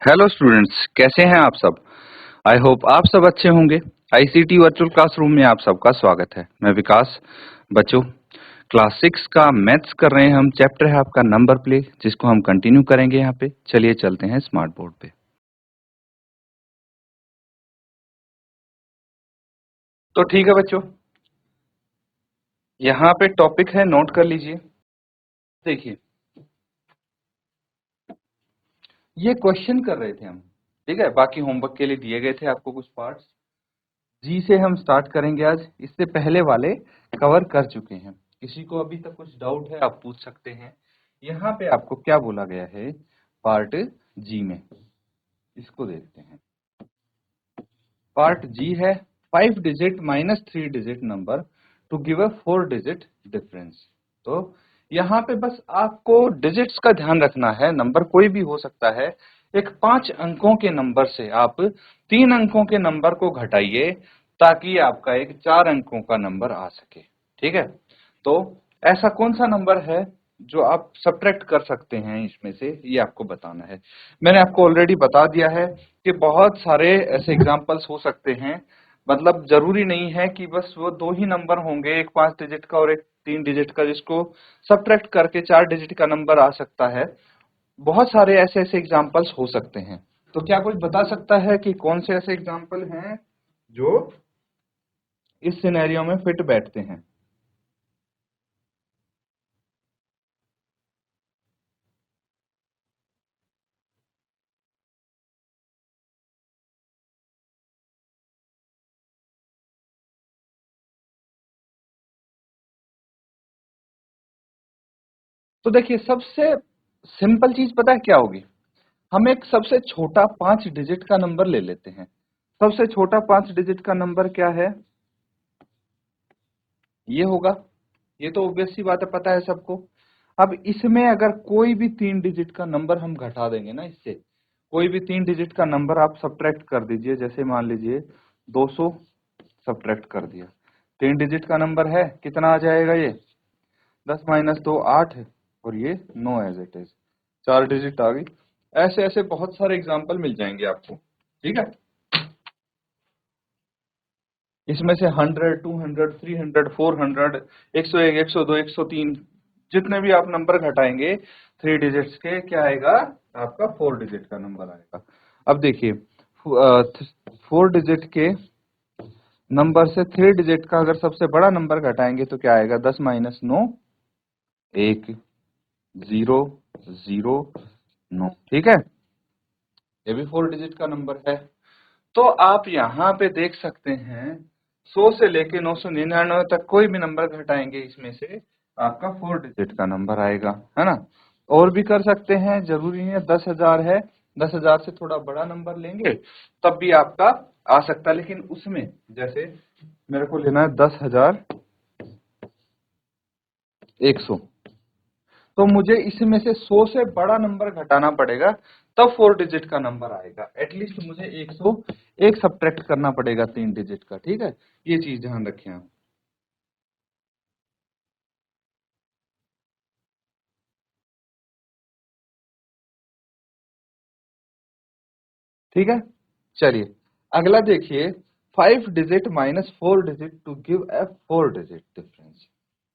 Hello students, कैसे हैं आप सब। आई होप आप सब अच्छे होंगे। आईसीटी वर्चुअल क्लासरूम में आप सबका स्वागत है। मैं विकास। बच्चों, क्लास 6 का मैथ्स कर रहे हैं हम। चैप्टर है आपका नंबर प्ले, जिसको हम कंटिन्यू करेंगे यहाँ पे। चलिए चलते हैं स्मार्ट बोर्ड पे। तो ठीक है बच्चों, यहाँ पे टॉपिक है, नोट कर लीजिए। देखिए, ये क्वेश्चन कर रहे थे हम, ठीक है। बाकी होमवर्क के लिए दिए गए थे आपको कुछ पार्ट्स। जी से हम स्टार्ट करेंगे आज। इससे पहले वाले कवर कर चुके हैं। किसी को अभी तक कुछ डाउट है, आप पूछ सकते हैं। यहाँ पे आपको क्या बोला गया है पार्ट जी में, इसको देखते हैं। पार्ट जी है 5 digit minus 3 digit number two give a 4 digit difference. तो यहाँ पे बस आपको डिजिट्स का ध्यान रखना है। नंबर कोई भी हो सकता है। एक 5 अंकों के नंबर से आप 3 अंकों के नंबर को घटाइए, ताकि आपका एक 4 अंकों का नंबर आ सके। ठीक है। तो ऐसा कौन सा नंबर है जो आप सब्ट्रैक्ट कर सकते हैं इसमें से, ये आपको बताना है। मैंने आपको ऑलरेडी बता दिया है कि बहुत सारे ऐसे एग्जांपल्स हो सकते हैं। मतलब जरूरी नहीं है कि बस वो दो ही नंबर होंगे, एक 5 डिजिट का और एक 3 डिजिट का, जिसको सब्ट्रैक्ट करके 4 डिजिट का नंबर आ सकता है। बहुत सारे ऐसे ऐसे एग्जांपल्स हो सकते हैं। तो क्या कोई बता सकता है कि कौन से ऐसे एग्जांपल हैं जो इस सिनेरियो में फिट बैठते हैं। तो देखिए, सबसे सिंपल चीज पता है क्या होगी। हम एक सबसे छोटा 5 डिजिट का नंबर ले लेते हैं। सबसे छोटा 5 डिजिट का नंबर क्या है, ये होगा। ये तो ऑब्वियस सी बात है, पता है सबको। अब इसमें अगर कोई भी 3 डिजिट का नंबर हम घटा देंगे ना, इससे कोई भी 3 डिजिट का नंबर आप सब्ट्रैक्ट कर दीजिए। जैसे मान लीजिए 200 सब्ट्रैक्ट कर दिया। 3 डिजिट का नंबर है, कितना आ जाएगा ये? 10 माइनस 2 8, और ये 9 एज इट इज। 4 डिजिट आ गई। ऐसे ऐसे बहुत सारे एग्जाम्पल मिल जाएंगे आपको। ठीक है। इसमें से 100, 200, 300, 400, 101, 102, 103, जितने भी आप नंबर घटाएंगे 3 डिजिट्स के, क्या आएगा? आपका 4 डिजिट का नंबर आएगा। अब देखिए, 4 डिजिट के नंबर से 3 डिजिट का अगर सबसे बड़ा नंबर घटाएंगे तो क्या आएगा? 10 माइनस 9 1 0 0 9। ठीक है। ये भी 4 डिजिट का नंबर है। तो आप यहाँ पे देख सकते हैं, 100 से लेके 999 तक कोई भी नंबर घटाएंगे इसमें से, आपका 4 डिजिट का नंबर आएगा, है ना। और भी कर सकते हैं, जरूरी नहीं है 10,000 है। 10,000 से थोड़ा बड़ा नंबर लेंगे तब भी आपका आ सकता है। लेकिन उसमें जैसे मेरे को लेना है 10,100, तो मुझे इसमें से 100 से बड़ा नंबर घटाना पड़ेगा, तब 4 डिजिट का नंबर आएगा। एटलीस्ट मुझे 101 सब्ट्रैक्ट करना पड़ेगा 3 डिजिट का। ठीक है, ये चीज ध्यान रखें आप। ठीक है। चलिए अगला देखिए, 5 digit minus 4 digit to give a 4 digit difference.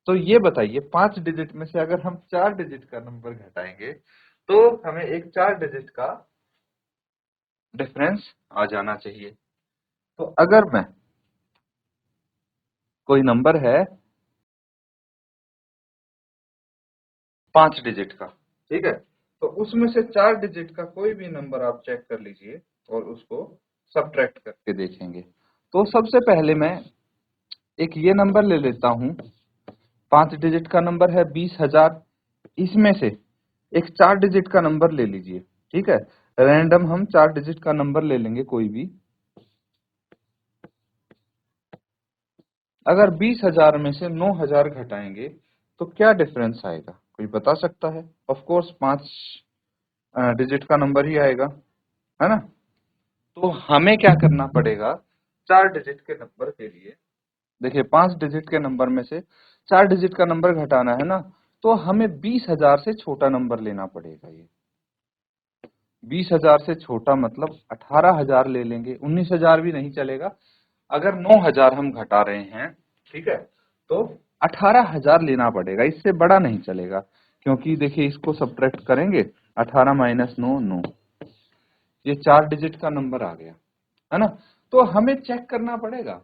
तो ये बताइए, 5 डिजिट में से अगर हम 4 डिजिट का नंबर घटाएंगे तो हमें एक 4 डिजिट का डिफरेंस आ जाना चाहिए। तो अगर मैं, कोई नंबर है 5 डिजिट का, ठीक है, तो उसमें से 4 डिजिट का कोई भी नंबर आप चेक कर लीजिए और उसको सब्ट्रैक्ट करके देखेंगे। तो सबसे पहले मैं एक ये नंबर ले लेता हूं। 5 डिजिट का नंबर है 20,000। इसमें से एक 4 डिजिट का नंबर ले लीजिए। ठीक है, रैंडम हम 4 डिजिट का नंबर ले लेंगे कोई भी। अगर 20,000 में से 9,000 घटाएंगे तो क्या डिफरेंस आएगा? कोई बता सकता है? ऑफ कोर्स 5 डिजिट का नंबर ही आएगा, है ना। तो हमें क्या करना पड़ेगा? 4 डिजिट के नंबर के लिए, देखिए 5 डिजिट के नंबर में से 4 डिजिट का नंबर घटाना है ना, तो हमें 20,000 से छोटा नंबर लेना पड़ेगा। ये 20,000 से छोटा मतलब 18,000 ले लेंगे, 19,000 भी नहीं चलेगा। अगर 9,000 हम घटा रहे हैं, ठीक है, तो 18,000 लेना पड़ेगा, इससे बड़ा नहीं चलेगा। क्योंकि देखिए इसको सब्ट्रैक्ट करेंगे, 18 माइनस 9 9, ये 4 डिजिट का नंबर आ गया, है ना। तो हमें चेक करना पड़ेगा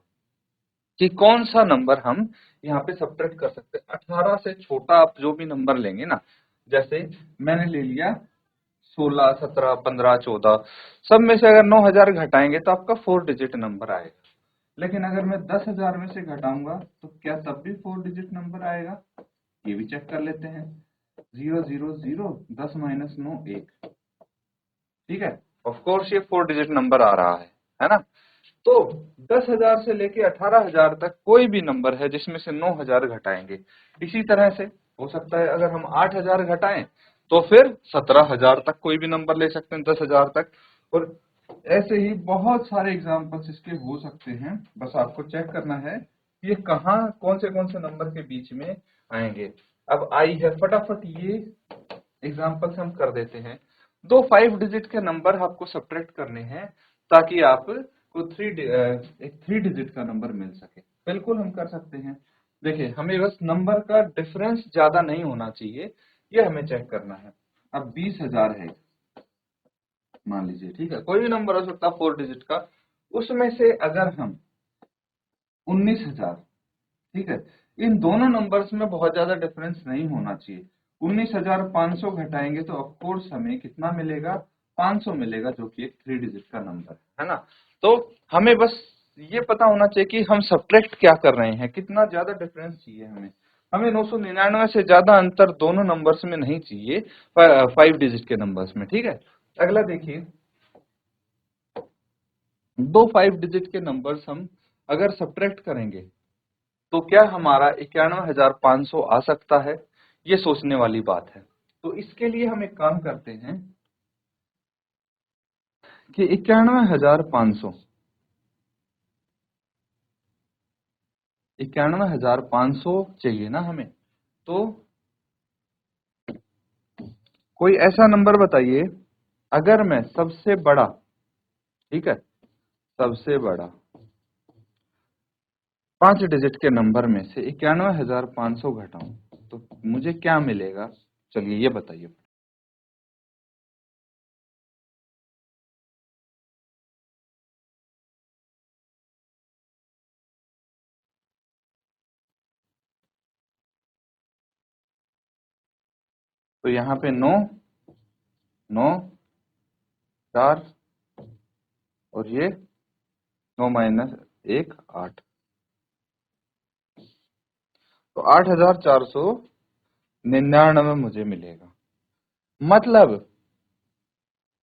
कि कौन सा नंबर हम यहाँ पे सब्ट्रैक्ट कर सकते हैं। 18 से छोटा आप जो भी नंबर लेंगे ना, जैसे मैंने ले लिया 16, 17, 15, 14, सब में से अगर 9,000 घटाएंगे तो आपका 4 डिजिट नंबर आएगा। लेकिन अगर मैं 10,000 में से घटाऊंगा तो क्या तब भी 4 डिजिट नंबर आएगा? ये भी चेक कर लेते हैं। 0 0 0, 10 माइनस 9 1, ठीक है। ऑफ कोर्स ये 4 डिजिट नंबर आ रहा है ना। तो 10,000 से लेके 18,000 तक कोई भी नंबर है जिसमें से 9,000 घटाएंगे। इसी तरह से हो सकता है अगर हम 8,000 घटाएं तो फिर 17,000 तक कोई भी नंबर ले सकते हैं, 10,000 तक। और ऐसे ही बहुत सारे एग्जाम्पल्स इसके हो सकते हैं। बस आपको चेक करना है कि ये कहाँ कौन से नंबर के बीच में आएंगे। अब आई है, फटाफट ये एग्जाम्पल्स हम कर देते हैं। दो 5 डिजिट के नंबर आपको सब्ट्रैक्ट करने हैं ताकि आप को एक 3 डिजिट का नंबर मिल सके। बिल्कुल हम कर सकते हैं। देखिए हमें बस नंबर का डिफरेंस ज्यादा नहीं होना चाहिए, ये हमें चेक करना है। अब 20,000 है मान लीजिए, ठीक है, कोई भी नंबर हो सकता है 4 डिजिट का। उसमें से अगर हम 19,000, ठीक है, इन दोनों नंबर्स में बहुत ज्यादा डिफरेंस नहीं होना चाहिए। 19,500 घटाएंगे तो ऑफकोर्स हमें कितना मिलेगा? 500 मिलेगा, जो कि एक 3 डिजिट का नंबर है ना। तो हमें बस ये पता होना चाहिए कि हम सब्ट्रैक्ट क्या कर रहे हैं, कितना ज्यादा डिफरेंस चाहिए हमें। हमें 999 से ज्यादा अंतर दोनों नंबर्स में नहीं चाहिए, 5 डिजिट के नंबर्स में, ठीक है। अगला देखिए, दो 5 डिजिट के नंबर्स हम अगर सब्ट्रैक्ट करेंगे तो क्या हमारा 91,500 आ सकता है? ये सोचने वाली बात है। तो इसके लिए हम एक काम करते हैं कि 91,500, 91,500 चाहिए ना हमें। तो कोई ऐसा नंबर बताइए, अगर मैं सबसे बड़ा, ठीक है, सबसे बड़ा 5 डिजिट के नंबर में से 91,500 घटाऊं तो मुझे क्या मिलेगा? चलिए ये बताइए। तो यहाँ पे 9 9 4 और ये 9 माइनस 1 8, तो 8,499 मुझे मिलेगा। मतलब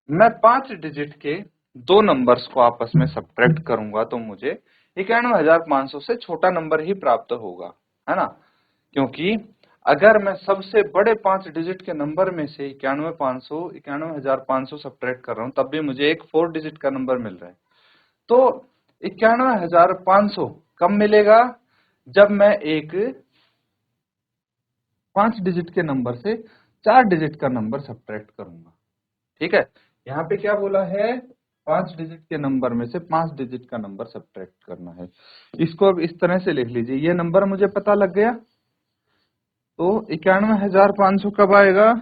मैं 5 डिजिट के दो नंबर्स को आपस में सब्ट्रैक्ट करूंगा तो मुझे 91,500 से छोटा नंबर ही प्राप्त होगा, है ना। क्योंकि अगर मैं सबसे बड़े 5 डिजिट के नंबर में से 91,500 सब्ट्रैक्ट कर रहा हूं तब भी मुझे एक 4 डिजिट का नंबर मिल रहा है। तो 91,500 कब मिलेगा? जब मैं एक 5 डिजिट के नंबर से 4 डिजिट का नंबर सब्ट्रैक्ट करूंगा, ठीक है। यहाँ पे क्या बोला है? 5 डिजिट के नंबर में से 5 डिजिट का नंबर सब्ट्रैक्ट करना है। इसको अब इस तरह से लिख लीजिए, ये नंबर मुझे पता लग गया। तो 91,500 कब आएगा?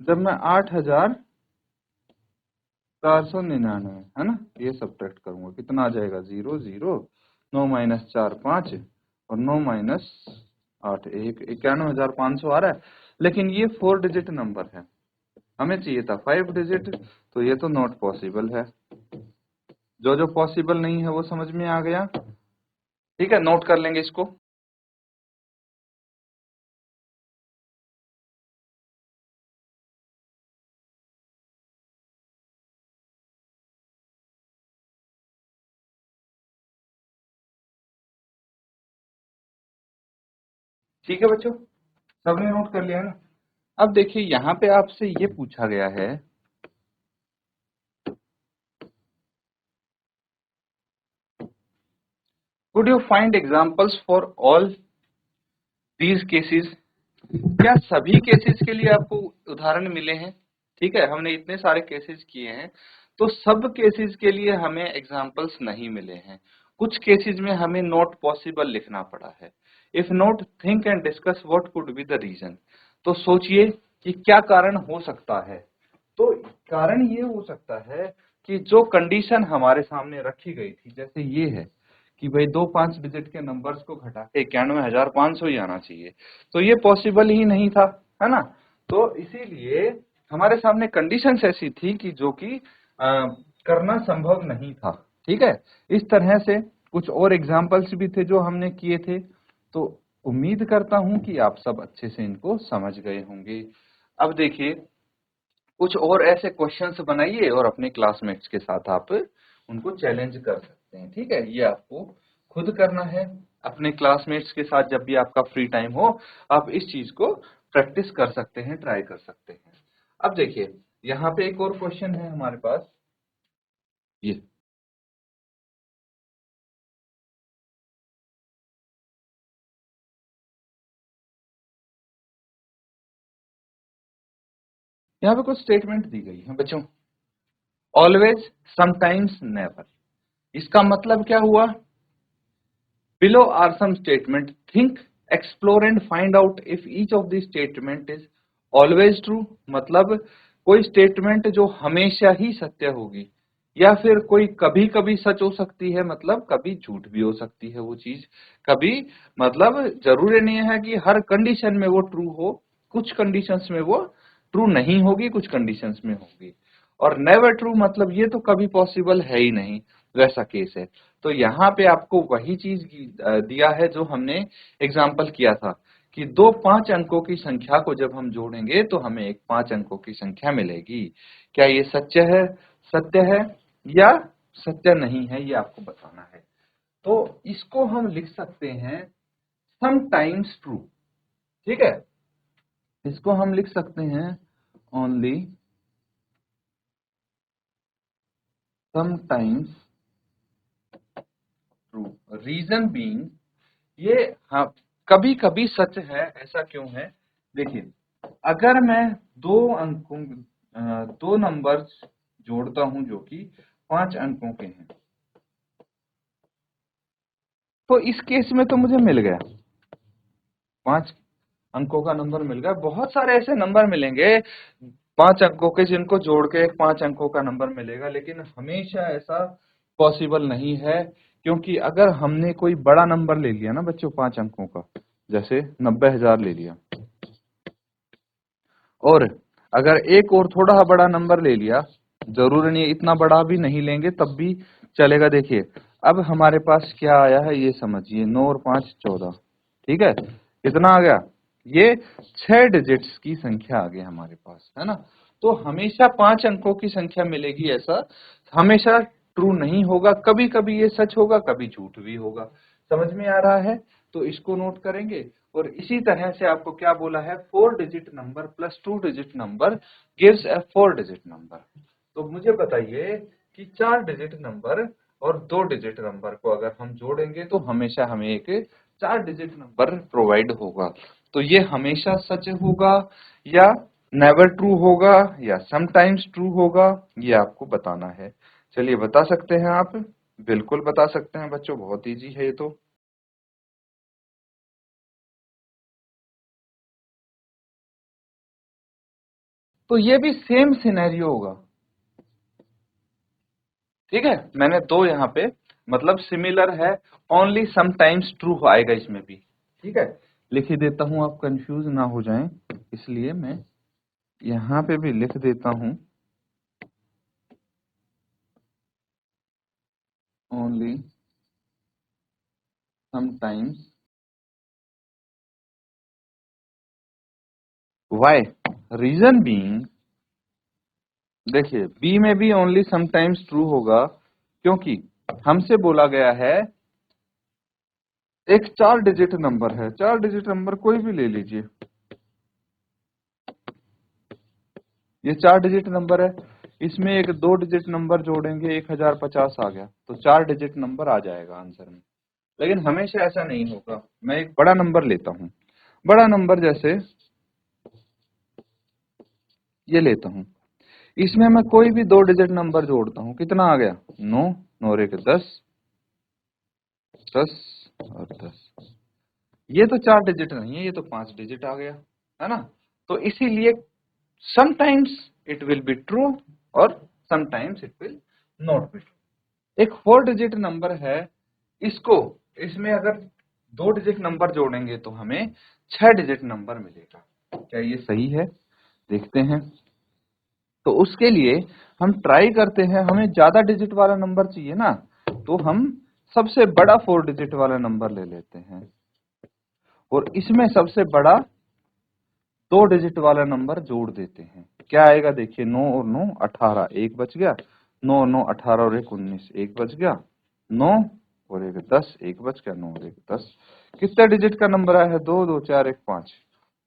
जब मैं 8,499, है ना, ये सब्ट्रैक्ट करूंगा, कितना आ जाएगा? 0 0, 9 माइनस 4 5 और 9 माइनस 8 1, 91,500 आ रहा है। लेकिन ये 4 डिजिट नंबर है, हमें चाहिए था 5 डिजिट, तो ये तो नॉट पॉसिबल है। जो जो पॉसिबल नहीं है वो समझ में आ गया, ठीक है, नोट कर लेंगे इसको। ठीक है बच्चों, सबने नोट कर लिया ना। अब देखिए यहाँ पे आपसे ये पूछा गया है, could you find examples for all these cases? क्या सभी केसेस के लिए आपको उदाहरण मिले हैं? ठीक है, हमने इतने सारे केसेस किए हैं, तो सब केसेस के लिए हमें एग्जांपल्स नहीं मिले हैं। कुछ केसेस में हमें नॉट पॉसिबल लिखना पड़ा है। If not, think and discuss what could be the reason. तो सोचिए कि क्या कारण हो सकता है। तो कारण ये हो सकता है कि जो कंडीशन हमारे सामने रखी गई थी, जैसे ये है कि भाई दो 5 डिजिट के नंबर्स को घटा के 91,500 ही आना चाहिए, तो ये पॉसिबल ही नहीं था, है ना। तो इसीलिए हमारे सामने कंडीशंस ऐसी थी कि जो कि करना संभव नहीं था। ठीक है, इस तरह से कुछ और एग्जाम्पल्स भी थे जो हमने किए थे। तो उम्मीद करता हूं कि आप सब अच्छे से इनको समझ गए होंगे। अब देखिए, कुछ और ऐसे क्वेश्चंस बनाइए और अपने क्लासमेट्स के साथ आप उनको चैलेंज कर सकते हैं। ठीक है, ये आपको खुद करना है अपने क्लासमेट्स के साथ। जब भी आपका फ्री टाइम हो, आप इस चीज को प्रैक्टिस कर सकते हैं, ट्राई कर सकते हैं। अब देखिए, यहाँ पे एक और क्वेश्चन है हमारे पास, ये यहाँ पे कुछ स्टेटमेंट दी गई है बच्चों। Always, sometimes, never. इसका मतलब क्या हुआ? Below are some statements. Think, explore and find out if each of these statement is always true. मतलब कोई स्टेटमेंट जो हमेशा ही सत्य होगी, या फिर कोई कभी कभी सच हो सकती है, मतलब कभी झूठ भी हो सकती है वो चीज। कभी मतलब जरूरी नहीं है कि हर कंडीशन में वो ट्रू हो, कुछ कंडीशंस में वो ट्रू नहीं होगी, कुछ कंडीशंस में होगी। और नेवर ट्रू मतलब ये तो कभी पॉसिबल है ही नहीं, वैसा केस है। तो यहाँ पे आपको वही चीज दिया है जो हमने एग्जाम्पल किया था कि दो 5 अंकों की संख्या को जब हम जोड़ेंगे तो हमें एक 5 अंकों की संख्या मिलेगी। क्या ये सत्य है या सत्य नहीं है, ये आपको बताना है। तो इसको हम लिख सकते हैं समटाइम्स ट्रू। ठीक है, इसको हम लिख सकते हैं only sometimes true. Reason being, ये हाँ कभी कभी सच है। ऐसा क्यों है? देखिए, अगर मैं दो नंबर जोड़ता हूं जो कि 5 अंकों के हैं, तो इस केस में तो मुझे मिल गया 5 अंकों का नंबर मिल गया। बहुत सारे ऐसे नंबर मिलेंगे 5 अंकों के जिनको जोड़ के एक 5 अंकों का नंबर मिलेगा, लेकिन हमेशा ऐसा पॉसिबल नहीं है। क्योंकि अगर हमने कोई बड़ा नंबर ले लिया ना बच्चों 5 अंकों का, जैसे 90,000 ले लिया, और अगर एक और थोड़ा बड़ा नंबर ले लिया, जरूरी नहीं इतना बड़ा भी नहीं लेंगे तब भी चलेगा। देखिए, अब हमारे पास क्या आया है ये समझिए, 9 और 5 14। ठीक है, कितना आ गया? ये 6 डिजिट्स की संख्या आ गई हमारे पास, है ना। तो हमेशा 5 अंकों की संख्या मिलेगी, ऐसा हमेशा ट्रू नहीं होगा। कभी कभी ये सच होगा, कभी झूठ भी होगा। समझ में आ रहा है? तो इसको नोट करेंगे। और इसी तरह से आपको क्या बोला है, 4 digit number plus 2 digit number gives ए 4 डिजिट नंबर। तो मुझे बताइए कि 4 डिजिट नंबर और 2 डिजिट नंबर को अगर हम जोड़ेंगे तो हमेशा हमें एक 4 डिजिट नंबर प्रोवाइड होगा। तो ये हमेशा सच होगा या नेवर ट्रू होगा या समटाइम्स ट्रू होगा, ये आपको बताना है। चलिए, बता सकते हैं आप? बिल्कुल बता सकते हैं बच्चों, बहुत इजी है ये तो। तो ये भी सेम सिनेरियो होगा। ठीक है, मैंने दो यहाँ पे मतलब सिमिलर है, ओनली समटाइम्स ट्रू आएगा इसमें भी। ठीक है, लिख ही देता हूं, आप कंफ्यूज ना हो जाएं, इसलिए मैं यहाँ पे भी लिख देता हूं only sometimes. Why? Reason being, देखिए बी में भी ओनली समटाइम्स ट्रू होगा, क्योंकि हमसे बोला गया है एक 4 डिजिट नंबर है। 4 डिजिट नंबर कोई भी ले लीजिए, ये 4 डिजिट नंबर है, इसमें एक 2 डिजिट नंबर जोड़ेंगे 1050 आ गया, तो 4 डिजिट नंबर आ जाएगा आंसर में। लेकिन हमेशा ऐसा नहीं होगा। मैं एक बड़ा नंबर लेता हूं, बड़ा नंबर जैसे ये लेता हूं, इसमें मैं कोई भी 2 डिजिट नंबर जोड़ता हूं, कितना आ गया 9, 9 और 1 10, 10 और 10। ये तो 4 डिजिट नहीं है, ये तो 5 डिजिट आ गया, है ना। तो इसीलिए sometimes it will be true और sometimes it will not be true. एक 4 डिजिट नंबर है, इसको इसमें अगर 2 डिजिट नंबर जोड़ेंगे तो हमें 6 डिजिट नंबर मिलेगा। क्या ये सही है? देखते हैं। तो उसके लिए हम ट्राई करते हैं, हमें ज्यादा डिजिट वाला नंबर चाहिए ना, तो हम सबसे बड़ा 4 डिजिट वाला नंबर ले लेते हैं और इसमें सबसे बड़ा 2 डिजिट वाला नंबर जोड़ देते हैं। क्या आएगा देखिए, 9 और 9 18, एक बच गया, 9 और 9 18 और 1 19, एक बच गया, 9 और 1 10, एक बच गया, 9 और 1 10। कितने डिजिट का नंबर आया है? 2 2 4 1 5।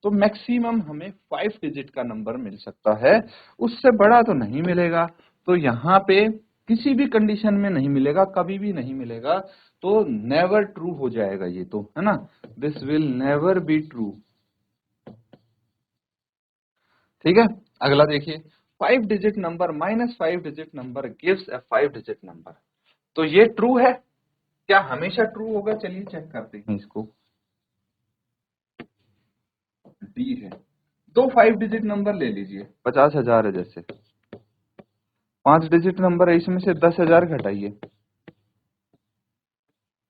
तो मैक्सिमम हमें 5 डिजिट का नंबर मिल सकता है, उससे बड़ा तो नहीं मिलेगा। तो यहाँ पे किसी भी कंडीशन में नहीं मिलेगा, कभी भी नहीं मिलेगा, तो नेवर ट्रू हो जाएगा ये, तो है ना, this will never be true. ठीक है, अगला देखिए, 5 digit number minus 5 digit number gives ए 5 डिजिट नंबर। तो ये ट्रू है, क्या हमेशा ट्रू होगा? चलिए चेक करते हैं इसको। डी है, दो 5 डिजिट नंबर ले लीजिए, 50,000 है जैसे, 5 डिजिट नंबर है, इसमें से 10,000 घटाइए,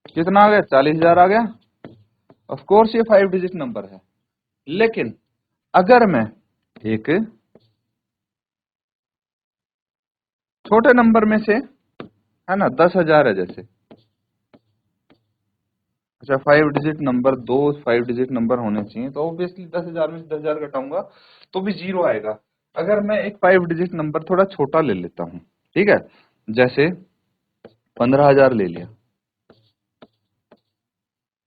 कितना आ गया? 40,000 आ गया। ऑफ कोर्स ये 5 डिजिट नंबर है, लेकिन अगर मैं एक छोटे नंबर में से, है ना, 10,000 है जैसे, अच्छा 5 डिजिट नंबर, दो 5 डिजिट नंबर होने चाहिए, तो ऑब्वियसली 10,000 में से 10,000 घटाऊंगा तो भी 0 आएगा। अगर मैं एक 5 डिजिट नंबर थोड़ा छोटा ले लेता हूँ, ठीक है, जैसे 15,000 ले लिया,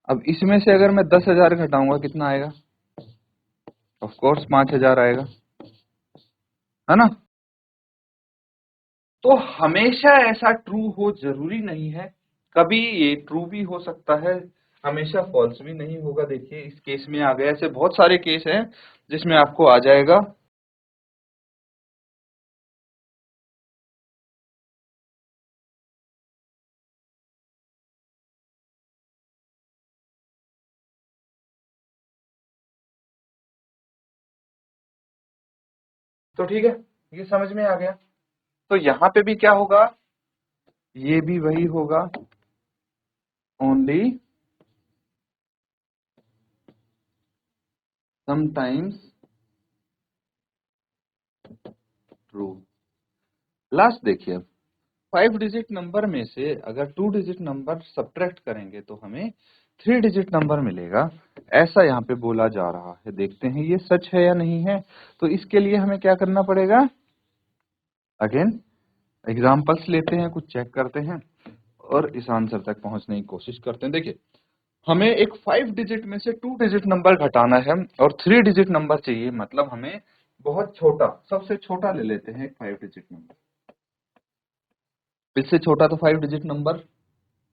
अब इसमें से अगर मैं 10,000 घटाऊंगा कितना आएगा? ऑफ कोर्स 5,000 आएगा, है ना। तो हमेशा ऐसा ट्रू हो जरूरी नहीं है, कभी ये ट्रू भी हो सकता है, हमेशा फॉल्स भी नहीं होगा। देखिए इस केस में आ गया, ऐसे बहुत सारे केस हैं जिसमें आपको आ जाएगा। तो ठीक है, ये समझ में आ गया। तो यहाँ पे भी क्या होगा? ये भी वही होगा, ओनली समटाइम्स ट्रू। लास्ट देखिए, 5 डिजिट नंबर में से अगर 2 डिजिट नंबर सब्ट्रैक्ट करेंगे तो हमें 3 डिजिट नंबर मिलेगा, ऐसा यहाँ पे बोला जा रहा है। देखते हैं ये सच है या नहीं है। तो इसके लिए हमें क्या करना पड़ेगा? अगेन एग्जांपल्स लेते हैं, कुछ चेक करते हैं और इस आंसर तक पहुंचने की कोशिश करते हैं। देखिए, हमें एक 5 डिजिट में से 2 डिजिट नंबर घटाना है और 3 डिजिट नंबर चाहिए, मतलब हमें बहुत छोटा, सबसे छोटा ले लेते हैं एक 5 डिजिट नंबर। इससे छोटा तो 5 डिजिट नंबर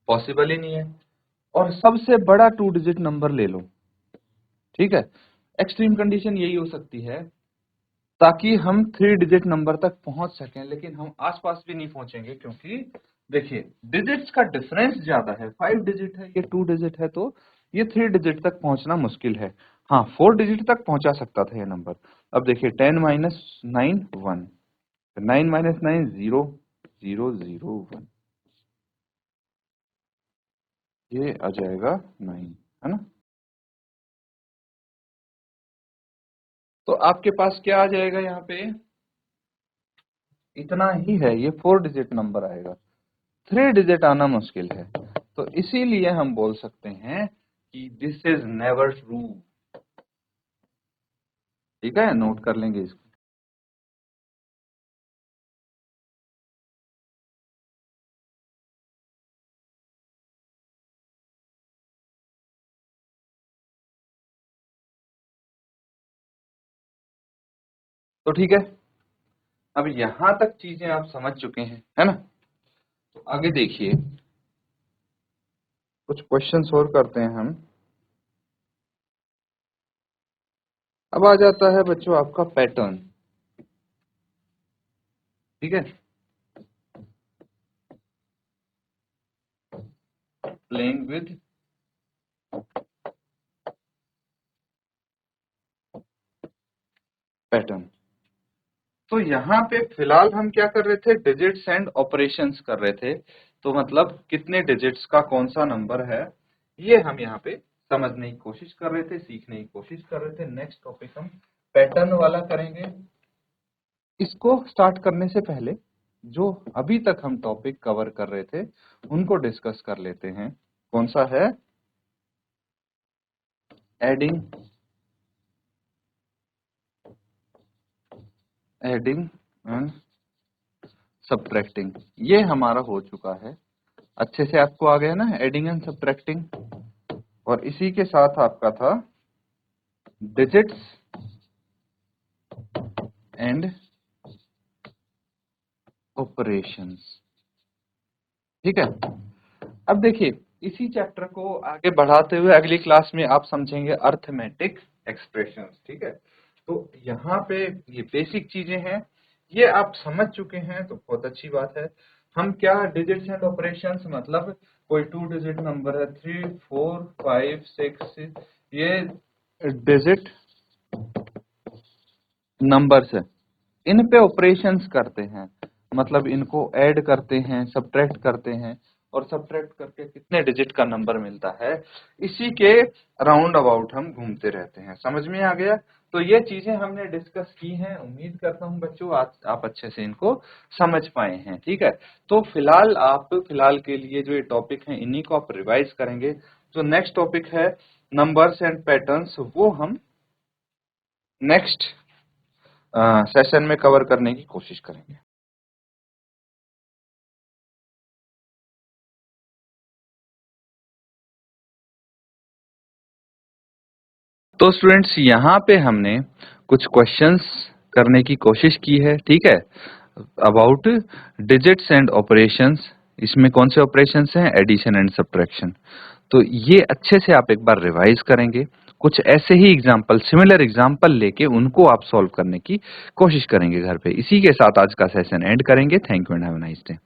पॉसिबल ही नहीं है, और सबसे बड़ा 2 डिजिट नंबर ले लो, ठीक है। एक्सट्रीम कंडीशन यही हो सकती है, ताकि हम 3 डिजिट नंबर तक पहुंच सकें, लेकिन हम आसपास भी नहीं पहुंचेंगे, क्योंकि देखिए डिजिट्स का डिफरेंस ज्यादा है, 5 डिजिट है, ये 2 डिजिट है, तो ये 3 डिजिट तक पहुंचना मुश्किल है। हाँ 4 डिजिट तक पहुंचा सकता था ये नंबर। अब देखिए 10 माइनस 9 1, 9 माइनस 9 0 0 0 1, ये आ जाएगा 9, है ना। तो आपके पास क्या आ जाएगा यहाँ पे? इतना ही है, ये 4 डिजिट नंबर आएगा, 3 डिजिट आना मुश्किल है। तो इसीलिए हम बोल सकते हैं कि दिस इज नेवर ट्रू। ठीक है, नोट कर लेंगे इसको। तो ठीक है, अब यहां तक चीजें आप समझ चुके हैं, है ना। तो आगे देखिए, कुछ क्वेश्चंस और करते हैं हम। अब आ जाता है बच्चों आपका पैटर्न। ठीक है, प्लेइंग विद पैटर्न। तो यहाँ पे फिलहाल हम क्या कर रहे थे, डिजिट्स एंड ऑपरेशंस कर रहे थे। तो मतलब कितने डिजिट्स का कौन सा नंबर है, ये हम यहाँ पे समझने की कोशिश कर रहे थे, सीखने की कोशिश कर रहे थे। नेक्स्ट टॉपिक हम पैटर्न वाला करेंगे। इसको स्टार्ट करने से पहले जो अभी तक हम टॉपिक कवर कर रहे थे उनको डिस्कस कर लेते हैं। कौन सा है, एडिंग एंड सब्ट्रैक्टिंग, ये हमारा हो चुका है, अच्छे से आपको आ गया ना एडिंग एंड सब्ट्रैक्टिंग। और इसी के साथ आपका था डिजिट्स एंड ऑपरेशंस। ठीक है, अब देखिए इसी चैप्टर को आगे बढ़ाते हुए अगली क्लास में आप समझेंगे अर्थमेटिक एक्सप्रेशंस। ठीक है, तो यहाँ पे ये बेसिक चीजें हैं, ये आप समझ चुके हैं तो बहुत अच्छी बात है। हम क्या डिजिट्स एंड ऑपरेशंस, मतलब कोई 2 डिजिट नंबर है 3 4 5 6, ये डिजिट नंबर्स है, इन पे ऑपरेशंस करते हैं, मतलब इनको ऐड करते हैं, सब्ट्रैक्ट करते हैं, और सब्ट्रैक्ट करके कितने डिजिट का नंबर मिलता है, इसी के राउंड अबाउट हम घूमते रहते हैं। समझ में आ गया? तो ये चीजें हमने डिस्कस की हैं, उम्मीद करता हूं बच्चों आज आप अच्छे से इनको समझ पाए हैं। ठीक है, तो फिलहाल के लिए जो ये टॉपिक हैं इन्हीं को आप रिवाइज करेंगे। जो नेक्स्ट टॉपिक है नंबर्स एंड पैटर्न्स, वो हम नेक्स्ट सेशन में कवर करने की कोशिश करेंगे। तो स्टूडेंट्स यहाँ पे हमने कुछ क्वेश्चंस करने की कोशिश की है। ठीक है, अबाउट डिजिट्स एंड ऑपरेशंस। इसमें कौन से ऑपरेशंस हैं, एडिशन एंड सब्ट्रैक्शन। तो ये अच्छे से आप एक बार रिवाइज करेंगे, कुछ ऐसे ही एग्जाम्पल, सिमिलर एग्जाम्पल लेके उनको आप सॉल्व करने की कोशिश करेंगे घर पे। इसी के साथ आज का सेशन एंड करेंगे। Thank you and have a nice day.